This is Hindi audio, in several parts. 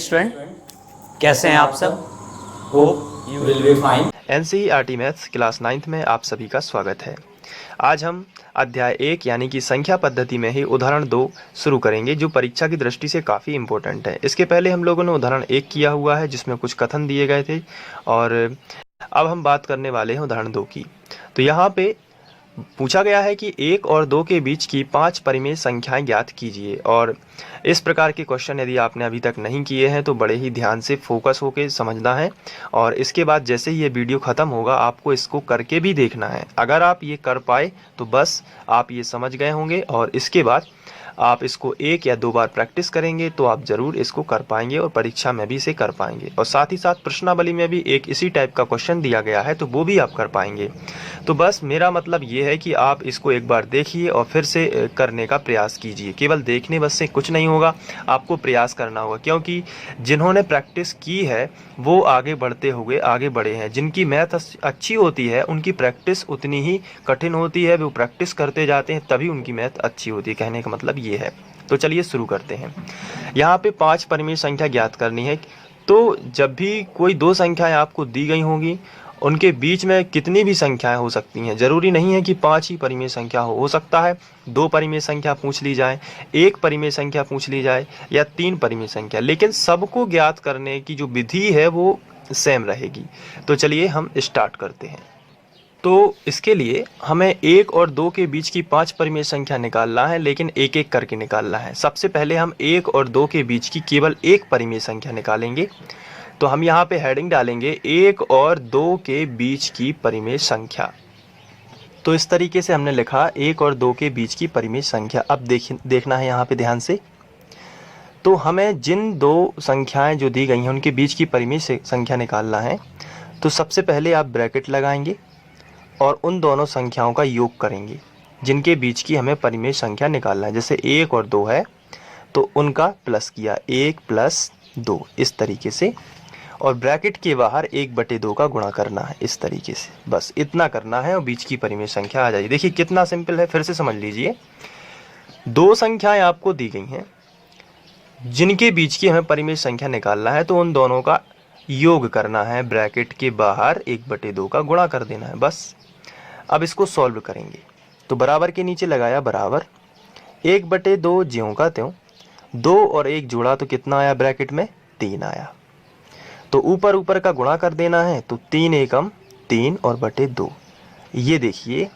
स्टूडेंट, कैसे हैं आप सब? Hope you will be fine. NCERT maths class 9th में आप सभी का स्वागत है। आज हम अध्याय 1 यानी कि संख्या पद्धति में ही उदाहरण 2 शुरू करेंगे, जो परीक्षा की दृष्टि से काफ़ी इम्पोर्टेंट है। इसके पहले हम लोगों ने उदाहरण 1 किया हुआ है, जिसमें कुछ कथन दिए गए थे, और अब हम बात करने वाले हैं उदाहरण 2 की। तो यहाँ पे पूछा गया है कि 1 और 2 के बीच की 5 परिमेय संख्याएं ज्ञात कीजिए। और इस प्रकार के क्वेश्चन यदि आपने अभी तक नहीं किए हैं तो बड़े ही ध्यान से फोकस होकर समझना है, और इसके बाद जैसे ही ये वीडियो ख़त्म होगा आपको इसको करके भी देखना है। अगर आप ये कर पाए तो बस आप ये समझ गए होंगे, और इसके बाद आप इसको 1 या 2 बार प्रैक्टिस करेंगे तो आप ज़रूर इसको कर पाएंगे और परीक्षा में भी इसे कर पाएंगे। और साथ ही साथ प्रश्नावली में भी एक इसी टाइप का क्वेश्चन दिया गया है, तो वो भी आप कर पाएंगे। तो बस मेरा मतलब ये है कि आप इसको एक बार देखिए और फिर से करने का प्रयास कीजिए। केवल देखने बस से कुछ नहीं होगा, आपको प्रयास करना होगा, क्योंकि जिन्होंने प्रैक्टिस की है वो आगे बढ़ते हुए आगे बढ़े हैं। जिनकी मैथ अच्छी होती है उनकी प्रैक्टिस उतनी ही कठिन होती है, वो प्रैक्टिस करते जाते हैं तभी उनकी मैथ अच्छी होती है। कहने का मतलब ये है। तो चलिए शुरू करते हैं। यहाँ पे 5 परिमेय संख्या ज्ञात करनी है। तो जब भी कोई 2 संख्याएं आपको दी गई होंगी, उनके बीच में कितनी भी संख्याएं हो सकती हैं। ज़रूरी नहीं है कि 5 ही परिमेय संख्या हो सकता है 2 परिमेय संख्या पूछ ली जाए, 1 परिमेय संख्या पूछ ली जाए, या 3 परिमेय संख्या, लेकिन सबको ज्ञात करने की जो विधि है वो सेम रहेगी। तो चलिए हम स्टार्ट करते हैं। तो इसके लिए हमें 1 और 2 के बीच की 5 परिमेय संख्या निकालना है, लेकिन एक एक करके निकालना है। सबसे पहले हम 1 और 2 के बीच की केवल 1 परिमेय संख्या निकालेंगे। तो हम यहाँ पे हेडिंग डालेंगे 1 और 2 के बीच की परिमेय संख्या। तो इस तरीके से हमने लिखा 1 और 2 के बीच की परिमेय संख्या। अब देखना है यहाँ पे ध्यान से। तो हमें जिन 2 संख्याएं जो दी गई हैं उनके बीच की परिमेय संख्या निकालना है। तो सबसे पहले आप ब्रैकेट लगाएंगे और उन दोनों संख्याओं का योग करेंगे जिनके बीच की हमें परिमेय संख्या निकालना है। जैसे 1 और 2 है तो उनका प्लस किया, 1 प्लस 2 इस तरीके से, और ब्रैकेट के बाहर 1/2 का गुणा करना है इस तरीके से। बस इतना करना है और बीच की परिमेय संख्या आ जाएगी। देखिए कितना सिंपल है, फिर से समझ लीजिए। 2 संख्याएं आपको दी गई हैं जिनके बीच की हमें परिमेय संख्या निकालना है, तो उन दोनों का योग करना है, ब्रैकेट के बाहर 1/2 का गुणा कर देना है बस। अब इसको सॉल्व करेंगे। तो बराबर के नीचे लगाया बराबर, 1/2 ज्यों का त्यों, 2 और 1 जोड़ा तो कितना आया ब्रैकेट में, 3 आया। तो ऊपर ऊपर का गुणा कर देना है, तो 3 एकम 3 और बटे 2। ये देखिए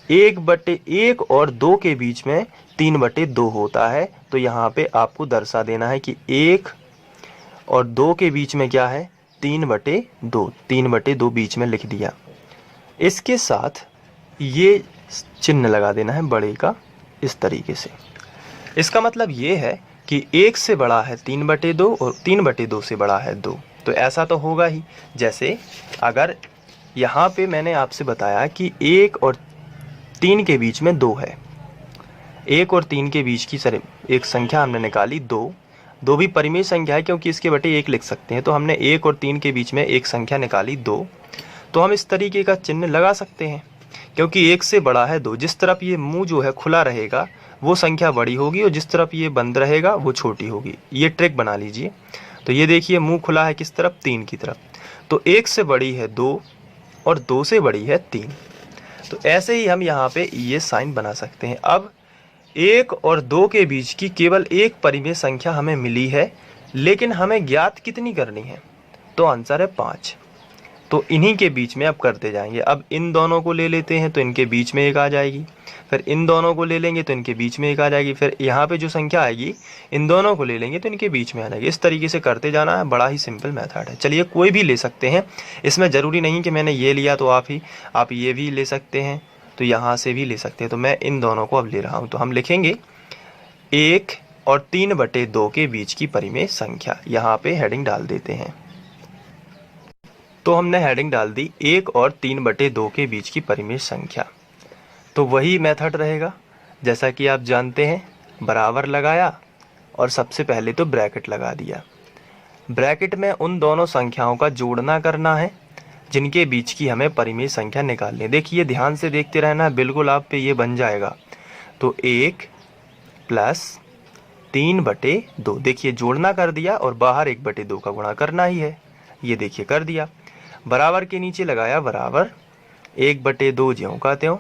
1/1 और 2 के बीच में 3/2 होता है। तो यहाँ पे आपको दर्शा देना है कि 1 और 2 के बीच में क्या है, 3/2। 3/2 बीच में लिख दिया। इसके साथ ये चिन्ह लगा देना है बड़े का इस तरीके से। इसका मतलब ये है कि 1 से बड़ा है 3/2 और 3/2 से बड़ा है 2। तो ऐसा तो होगा ही। जैसे अगर यहाँ पे मैंने आपसे बताया कि 1 और 3 के बीच में 2 है, 1 और 3 के बीच की एक संख्या हमने निकाली 2। 2 भी परिमेय संख्या है क्योंकि इसके बटे 1 लिख सकते हैं। तो हमने 1 और 3 के बीच में एक संख्या निकाली 2। तो हम इस तरीके का चिन्ह लगा सकते हैं क्योंकि 1 से बड़ा है 2। जिस तरफ ये मुंह जो है खुला रहेगा वो संख्या बड़ी होगी, और जिस तरफ ये बंद रहेगा वो छोटी होगी। ये ट्रिक बना लीजिए। तो ये देखिए मुंह खुला है किस तरफ, 3 की तरफ। तो 1 से बड़ी है 2 और 2 से बड़ी है 3। तो ऐसे ही हम यहाँ पे ये साइन बना सकते हैं। अब 1 और 2 के बीच की केवल एक परिमेय संख्या हमें मिली है, लेकिन हमें ज्ञात कितनी करनी है, तो आंसर है 5। तो इन्हीं के बीच में अब करते जाएंगे। अब इन दोनों को ले लेते हैं तो इनके बीच में एक आ जाएगी, फिर इन दोनों को ले लेंगे तो इनके बीच में एक आ जाएगी, फिर यहाँ पे जो संख्या आएगी इन दोनों को ले लेंगे तो इनके बीच में आ जाएगी। इस तरीके से करते जाना है। बड़ा ही सिंपल मेथड है। चलिए कोई भी ले सकते हैं, इसमें ज़रूरी नहीं कि मैंने ये लिया तो आप ये भी ले सकते हैं, तो यहाँ से भी ले सकते हैं। तो मैं इन दोनों को अब ले रहा हूँ। तो हम लिखेंगे 1 और 3/2 के बीच की परिमेय संख्या। यहाँ पे हेडिंग डाल देते हैं। तो हमने हेडिंग डाल दी 1 और 3/2 के बीच की परिमेय संख्या। तो वही मेथड रहेगा जैसा कि आप जानते हैं, बराबर लगाया और सबसे पहले तो ब्रैकेट लगा दिया। ब्रैकेट में उन दोनों संख्याओं का जोड़ना करना है जिनके बीच की हमें परिमेय संख्या निकालनी है। देखिए ध्यान से देखते रहना, बिल्कुल आप पे ये बन जाएगा। तो 1 प्लस 3/2। देखिए जोड़ना कर दिया और बाहर 1/2 का गुणा करना ही है। ये देखिए कर दिया। बराबर के नीचे लगाया बराबर, 1/2 ज्यों का त्यों।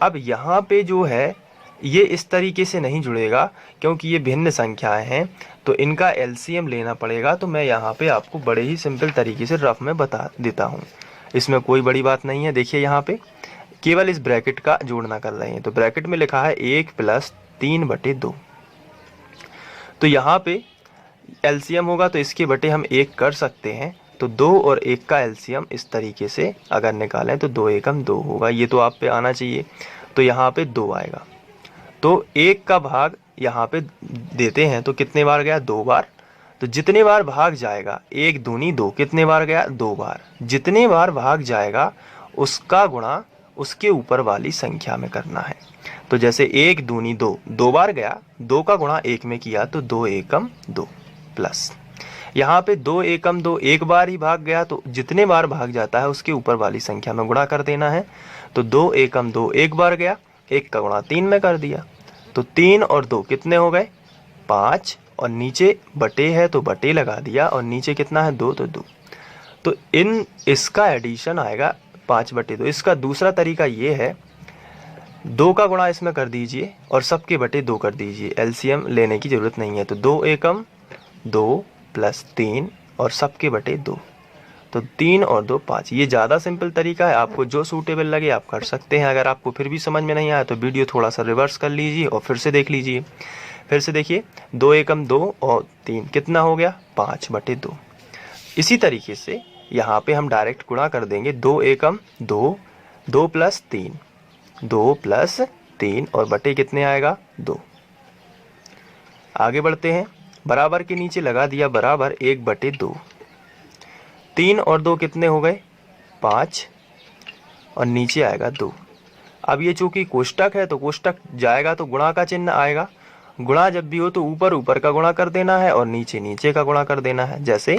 अब यहाँ पे जो है ये इस तरीके से नहीं जुड़ेगा क्योंकि ये भिन्न संख्याएं हैं, तो इनका एलसीएम लेना पड़ेगा। तो मैं यहाँ पे आपको बड़े ही सिंपल तरीके से रफ में बता देता हूँ, इसमें कोई बड़ी बात नहीं है। देखिए यहाँ पे केवल इस ब्रैकेट का जोड़ना कर रहे हैं, तो ब्रैकेट में लिखा है 1 + 3/2। तो यहाँ पे एलसीएम होगा तो इसके बटे हम 1 कर सकते हैं। तो 2 और 1 का एलसीएम इस तरीके से अगर निकालें तो 2 एकम 2 होगा। ये तो आप पे आना चाहिए, तो यहाँ पे 2 आएगा। तो 1 का भाग यहाँ पे देते हैं तो कितने बार गया, 2 बार। तो जितने बार भाग जाएगा, 1 दूनी 2, कितने बार गया, 2 बार। जितने बार भाग जाएगा उसका गुणा उसके ऊपर वाली संख्या में करना है। तो जैसे 1 दूनी 2, 2 बार गया, 2 का गुणा 1 में किया तो 2 एकम 2 प्लस यहाँ पे 2 एकम 2 एक बार ही भाग गया, तो जितने बार भाग जाता है उसके ऊपर वाली संख्या में गुणा कर देना है। तो 2 एकम 2 एक बार गया, 1 का गुणा 3 में कर दिया। तो 3 और 2 कितने हो गए, 5, और नीचे बटे है तो बटे लगा दिया, और नीचे कितना है 2, तो 2। तो इसका एडिशन आएगा 5/2। इसका दूसरा तरीका ये है, 2 का गुणा इसमें कर दीजिए और सबके बटे 2 कर दीजिए, एलसीएम लेने की जरूरत नहीं है। तो 2 एकम 2 + 3 और सबके बटे 2, तो 3 और 2 5। ये ज़्यादा सिंपल तरीका है, आपको जो सूटेबल लगे आप कर सकते हैं। अगर आपको फिर भी समझ में नहीं आया तो वीडियो थोड़ा सा रिवर्स कर लीजिए और फिर से देख लीजिए। फिर से देखिए, 2 एकम 2 और 3 कितना हो गया, 5/2। इसी तरीके से यहाँ पे हम डायरेक्ट गुणा कर देंगे, 2 एकम 2, 2 + 3, 2 + 3 और बटे कितने आएगा, 2। आगे बढ़ते हैं, बराबर के नीचे लगा दिया बराबर 1/2। 3 और 2 कितने हो गए, 5, और नीचे आएगा 2। अब ये चूंकि कोष्टक है तो कोष्टक जाएगा तो गुणा का चिन्ह आएगा। गुणा जब भी हो तो ऊपर ऊपर का गुणा कर देना है और नीचे नीचे का गुणा कर देना है। जैसे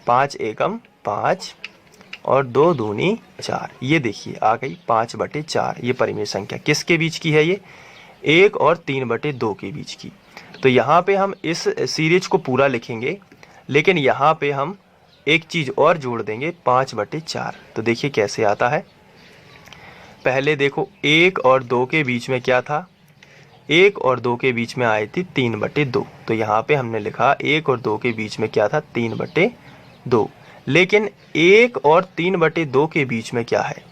5 एकम 5 और 2 दूनी 4। ये देखिए आ गई 5/4। ये परिमेय संख्या किसके बीच की है, ये 1 और 3/2 के बीच की। तो यहाँ पे हम इस सीरीज को पूरा लिखेंगे, लेकिन यहाँ पे हम एक चीज़ और जोड़ देंगे, 5/4। तो देखिए कैसे आता है। पहले देखो 1 और 2 के बीच में क्या था, 1 और 2 के बीच में आई थी 3/2। तो यहाँ पे हमने लिखा 1 और 2 के बीच में क्या था, 3/2। लेकिन 1 और 3/2 के बीच में क्या है,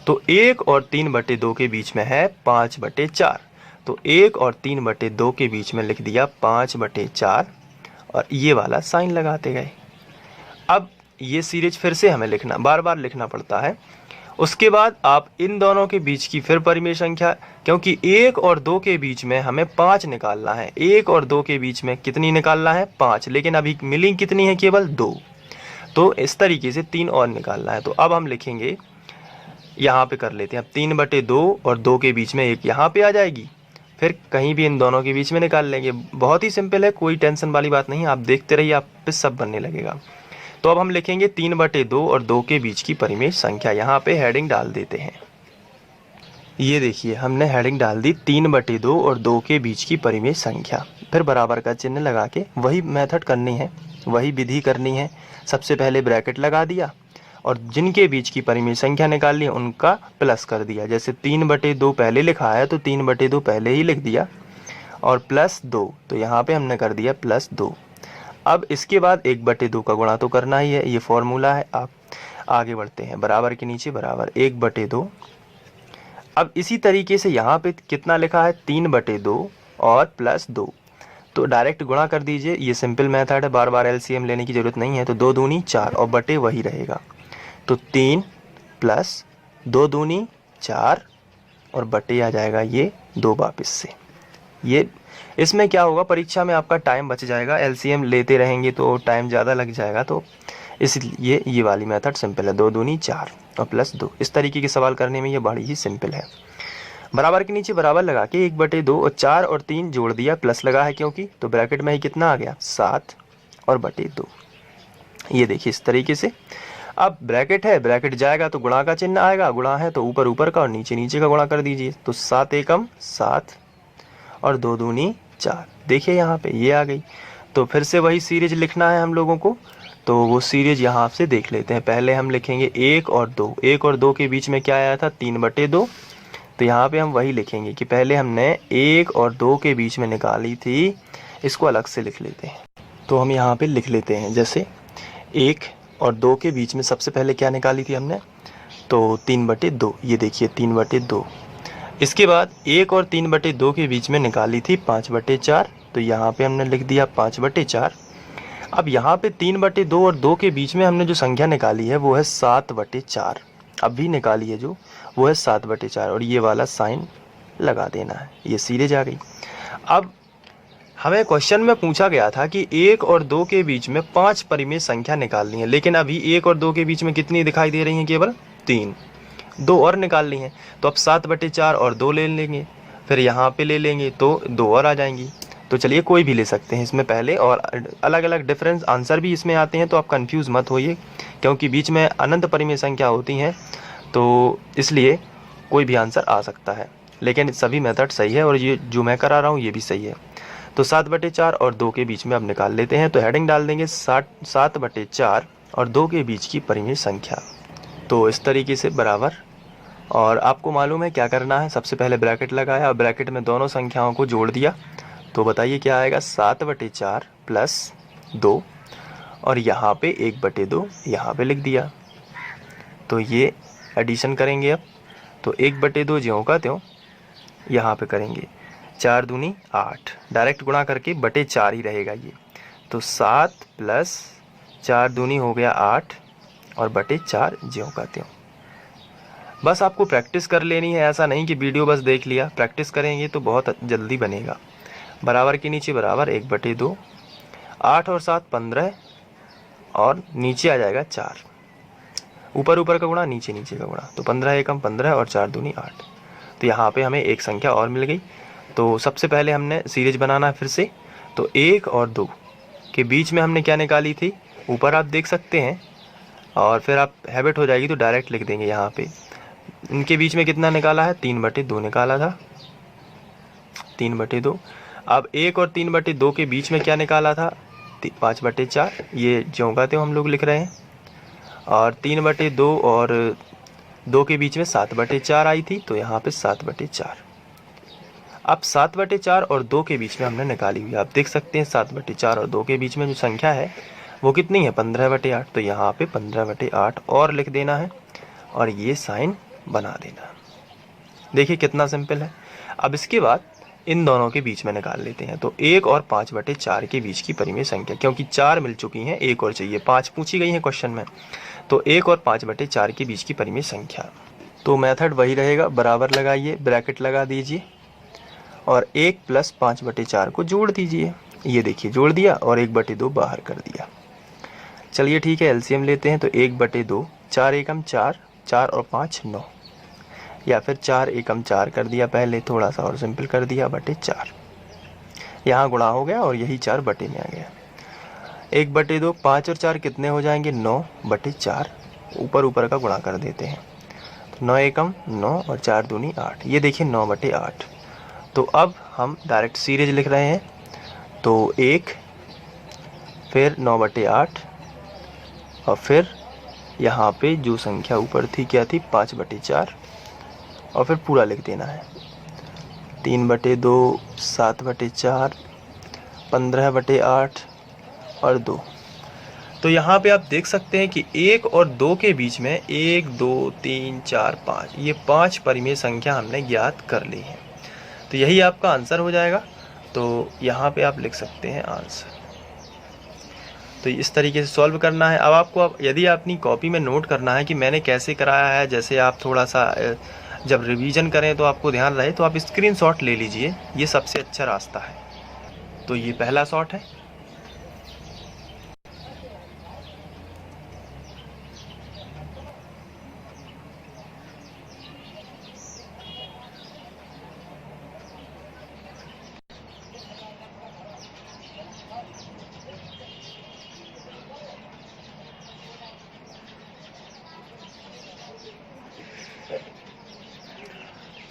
तो 1 और 3/2 के बीच में है 5/4। तो 1 और 3/2 के बीच में लिख दिया 5/4 और ये वाला साइन लगाते गए। अब ये सीरीज फिर से हमें लिखना, बार बार लिखना पड़ता है। उसके बाद आप इन दोनों के बीच की फिर परिमेय संख्या, क्योंकि 1 और 2 के बीच में हमें 5 निकालना है। 1 और 2 के बीच में कितनी निकालना है, 5, लेकिन अभी मिली कितनी है, केवल 2। तो इस तरीके से 3 और निकालना है। तो अब हम लिखेंगे, यहाँ पे कर लेते हैं। अब 3/2 और 2 के बीच में 1 यहाँ पे आ जाएगी, फिर कहीं भी इन दोनों के बीच में निकाल लेंगे। बहुत ही सिंपल है, कोई टेंशन वाली बात नहीं, आप देखते रहिए, आप पे सब बनने लगेगा। तो अब हम लिखेंगे 3/2 और 2 के बीच की परिमेय संख्या। यहाँ पे हेडिंग डाल देते हैं। ये देखिए हमने हेडिंग डाल दी 3/2 और 2 के बीच की परिमेय संख्या। फिर बराबर का चिन्ह लगा के वही मेथड करनी है, वही विधि करनी है। सबसे पहले ब्रैकेट लगा दिया और जिनके बीच की परिमेय संख्या निकाल ली उनका प्लस कर दिया। जैसे 3/2 पहले लिखा है तो 3/2 पहले ही लिख दिया और +2, तो यहाँ पे हमने कर दिया +2। अब इसके बाद 1/2 का गुणा तो करना ही है, ये फॉर्मूला है। आप आगे बढ़ते हैं, बराबर के नीचे बराबर 1/2। अब इसी तरीके से यहाँ पे कितना लिखा है, 3/2 और +2, तो डायरेक्ट गुणा कर दीजिए। ये सिंपल मेथड है, बार बार एलसीएम लेने की जरूरत नहीं है। तो 2 दूनी 4 और बटे वही रहेगा, तो 3 + 2 दूनी 4 और बटे आ जाएगा ये 2 वापस से। ये इसमें क्या होगा, परीक्षा में आपका टाइम बच जाएगा। एलसीएम लेते रहेंगे तो टाइम ज़्यादा लग जाएगा, तो इसलिए ये वाली मेथड सिंपल है, 2 दूनी 4 और +2। इस तरीके के सवाल करने में ये बड़ी ही सिंपल है। बराबर के नीचे बराबर लगा के 1/2 और 4 और 3 जोड़ दिया, प्लस लगा है क्योंकि, तो ब्रैकेट में ही कितना आ गया, 7 और बटे 2। ये देखिए इस तरीके से। अब ब्रैकेट है, ब्रैकेट जाएगा तो गुणा का चिन्ह आएगा, गुणा है तो ऊपर ऊपर का और नीचे नीचे का गुणा कर दीजिए। तो 7 एकम 7 और 2 दूनी 4। देखिए यहाँ पे ये आ गई। तो फिर से वही सीरीज लिखना है हम लोगों को, तो वो सीरीज यहाँ से देख लेते हैं। पहले हम लिखेंगे 1 और 2। 1 और 2 के बीच में क्या आया था, 3/2। तो यहाँ पे हम वही लिखेंगे कि पहले हमने 1 और 2 के बीच में निकाली थी, इसको अलग से लिख लेते हैं। तो हम यहाँ पे लिख लेते हैं, जैसे 1 और 2 के बीच में सबसे पहले क्या निकाली थी हमने, तो 3/2। ये देखिए 3/2। इसके बाद 1 और 3/2 के बीच में निकाली थी 5/4। तो यहाँ पे हमने लिख दिया 5/4। अब यहाँ पे 3/2 और 2 के बीच में हमने जो संख्या निकाली है वो है 7/4। अभी निकाली है जो, वो है 7/4, और ये वाला साइन लगा देना है। ये सीरीज आ गई। अब हमें क्वेश्चन में पूछा गया था कि 1 और 2 के बीच में 5 परिमेय संख्या निकालनी है, लेकिन अभी 1 और 2 के बीच में कितनी दिखाई दे रही हैं, केवल 3। 2 और निकालनी है, तो अब 7/4 और 2 ले लेंगे, फिर यहाँ पे ले लेंगे तो 2 और आ जाएंगी। तो चलिए कोई भी ले सकते हैं इसमें पहले, और अलग अलग डिफरेंस आंसर भी इसमें आते हैं, तो आप कंफ्यूज मत होइए, क्योंकि बीच में अनंत परिमेय संख्या होती हैं, तो इसलिए कोई भी आंसर आ सकता है। लेकिन सभी मेथड सही है, और ये जो मैं करा रहा हूँ ये भी सही है। तो 7/4 और 2 के बीच में अब निकाल लेते हैं। तो हेडिंग डाल देंगे 7/4 और 2 के बीच की परिमेय संख्या। तो इस तरीके से बराबर, और आपको मालूम है क्या करना है, सबसे पहले ब्रैकेट लगाया और ब्रैकेट में दोनों संख्याओं को जोड़ दिया। तो बताइए क्या आएगा, 7/4 प्लस 2, और यहाँ पे 1/2 यहाँ पे लिख दिया। तो ये एडिशन करेंगे अब, तो 1/2 ज्यों का त्यों यहाँ पे करेंगे। 4 दूनी 8, डायरेक्ट गुणा करके /4 ही रहेगा ये। तो 7 प्लस 4 दूनी हो गया 8, और /4 ज्यों का त्यों। बस आपको प्रैक्टिस कर लेनी है, ऐसा नहीं कि वीडियो बस देख लिया, प्रैक्टिस करेंगे तो बहुत जल्दी बनेगा। बराबर के नीचे बराबर 1/2, 8 और 7 15, और नीचे आ जाएगा 4। ऊपर ऊपर का गुणा, नीचे नीचे का गुणा, तो 15 एकम 15 और 4 दूनी 8। तो यहाँ पे हमें एक संख्या और मिल गई। तो सबसे पहले हमने सीरीज बनाना है फिर से। तो 1 और 2 के बीच में हमने क्या निकाली थी, ऊपर आप देख सकते हैं, और फिर आप हैबिट हो जाएगी तो डायरेक्ट लिख देंगे यहाँ पे। इनके बीच में कितना निकाला है, 3/2 निकाला था, 3/2। अब 1 और 3/2 के बीच में क्या निकाला था, 5/4। ये ज्यों का त्यों हम लोग लिख रहे हैं। और 3/2 और 2 के बीच में 7/4 आई थी, तो यहाँ पे 7/4। अब 7/4 और 2 के बीच में हमने निकाली हुई, आप देख सकते हैं 7/4 और 2 के बीच में जो संख्या है वो कितनी है, 15/8। तो यहाँ पे 15/8 और लिख देना है, और ये साइन बना देना। देखिए कितना सिंपल है। अब इसके बाद इन दोनों के बीच में निकाल लेते हैं। तो 1 और 5/4 के बीच की परिमेय संख्या, क्योंकि 4 मिल चुकी हैं, 1 और चाहिए, 5 पूछी गई है क्वेश्चन में। तो 1 और 5/4 के बीच की परिमेय संख्या। तो मेथड वही रहेगा, बराबर लगाइए, ब्रैकेट लगा दीजिए, और 1 प्लस 5/4 को जोड़ दीजिए। ये देखिए जोड़ दिया, और 1/2 बाहर कर दिया। चलिए ठीक है, एलसीएम लेते हैं। तो 1/2, 4 एकम 4, 4 और 5 9, या फिर 4 एकम 4 कर दिया पहले, थोड़ा सा और सिंपल कर दिया, /4। यहाँ गुणा हो गया, और यही 4 बटे में आ गया। 1/2, 5 और 4 कितने हो जाएंगे, 9/4। ऊपर ऊपर का गुणा कर देते हैं। 9 एकम 9 और 4 दूनी 8। ये देखिए 9/8। तो अब हम डायरेक्ट सीरीज लिख रहे हैं। तो 1, फिर 9/8, और फिर यहाँ पे जो संख्या ऊपर थी क्या थी, 5/4, और फिर पूरा लिख देना है। 3/2, 7/4, 15/8 और 2। तो यहाँ पे आप देख सकते हैं कि 1 और 2 के बीच में 1 2 3 4 5, ये 5 परिमेय संख्या हमने ज्ञात कर ली है। तो यही आपका आंसर हो जाएगा। तो यहाँ पे आप लिख सकते हैं आंसर। तो इस तरीके से सॉल्व करना है। अब आपको, यदि अपनी कॉपी में नोट करना है कि मैंने कैसे कराया है, जैसे आप थोड़ा सा जब रिवीजन करें तो आपको ध्यान रहे, तो आप स्क्रीनशॉट ले लीजिए, ये सबसे अच्छा रास्ता है। तो ये पहला शॉट है।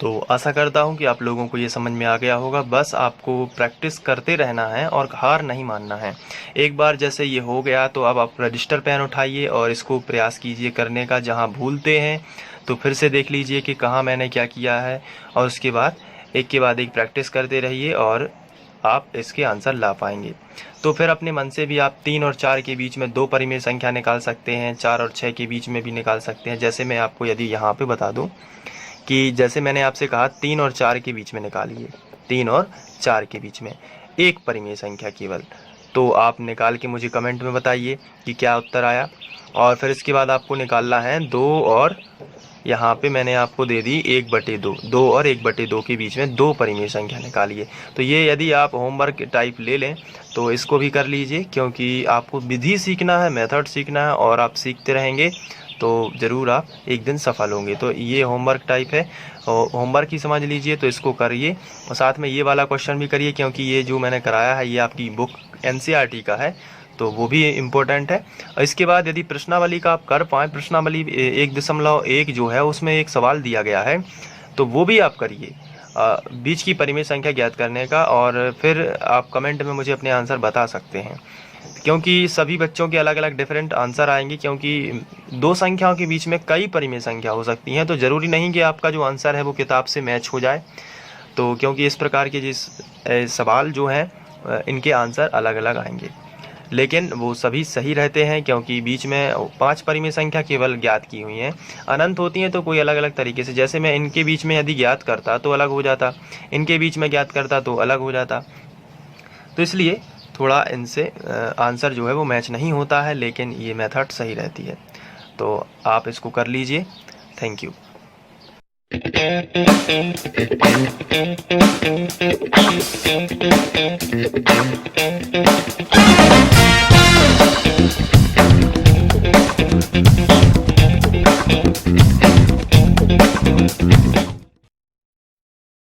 तो आशा करता हूँ कि आप लोगों को ये समझ में आ गया होगा। बस आपको प्रैक्टिस करते रहना है और हार नहीं मानना है। एक बार जैसे ये हो गया तो अब आप रजिस्टर पेन उठाइए और इसको प्रयास कीजिए करने का। जहाँ भूलते हैं तो फिर से देख लीजिए कि कहाँ मैंने क्या किया है, और उसके बाद एक के बाद एक प्रैक्टिस करते रहिए और आप इसके आंसर ला पाएंगे। तो फिर अपने मन से भी आप 3 और 4 के बीच में 2 परिमेय संख्या निकाल सकते हैं, 4 और 6 के बीच में भी निकाल सकते हैं। जैसे मैं आपको यदि यहाँ पे बता दूँ कि जैसे मैंने आपसे कहा 3 और 4 के बीच में निकालिए, 3 और 4 के बीच में एक परिमेय संख्या केवल, तो आप निकाल के मुझे कमेंट में बताइए कि क्या उत्तर आया। और फिर इसके बाद आपको निकालना है 2 और यहाँ पे मैंने आपको दे दी 1/2, 2 और 1/2 के बीच में 2 परिमेय संख्या निकालिए। तो ये यदि आप होमवर्क टाइप ले लें तो इसको भी कर लीजिए, क्योंकि आपको विधि सीखना है, मेथड सीखना है, और आप सीखते रहेंगे तो ज़रूर आप एक दिन सफल होंगे। तो ये होमवर्क टाइप है, और होमवर्क ही समझ लीजिए, तो इसको करिए और साथ में ये वाला क्वेश्चन भी करिए, क्योंकि ये जो मैंने कराया है ये आपकी बुक NCERT का है, तो वो भी इम्पोर्टेंट है। और इसके बाद यदि प्रश्नावली का आप कर पाएँ, प्रश्नावली 1.1 जो है उसमें एक सवाल दिया गया है, तो वो भी आप करिए बीच की परिमेय संख्या ज्ञात करने का, और फिर आप कमेंट में मुझे अपने आंसर बता सकते हैं, क्योंकि सभी बच्चों के अलग अलग डिफरेंट आंसर आएंगे, क्योंकि 2 संख्याओं के बीच में कई परिमेय संख्या हो सकती हैं। तो ज़रूरी नहीं कि आपका जो आंसर है वो किताब से मैच हो जाए, तो क्योंकि इस प्रकार के सवाल जो हैं इनके आंसर अलग अलग आएंगे, लेकिन वो सभी सही रहते हैं, क्योंकि बीच में 5 परिमेय संख्या केवल ज्ञात की हुई हैं। अनंत होती हैं तो कोई अलग अलग तरीके से, जैसे मैं इनके बीच में यदि ज्ञात करता तो अलग हो जाता, इनके बीच में ज्ञात करता तो अलग हो जाता। तो इसलिए थोड़ा इनसे आंसर जो है वो मैच नहीं होता है, लेकिन ये मेथड सही रहती है। तो आप इसको कर लीजिए। Thank you.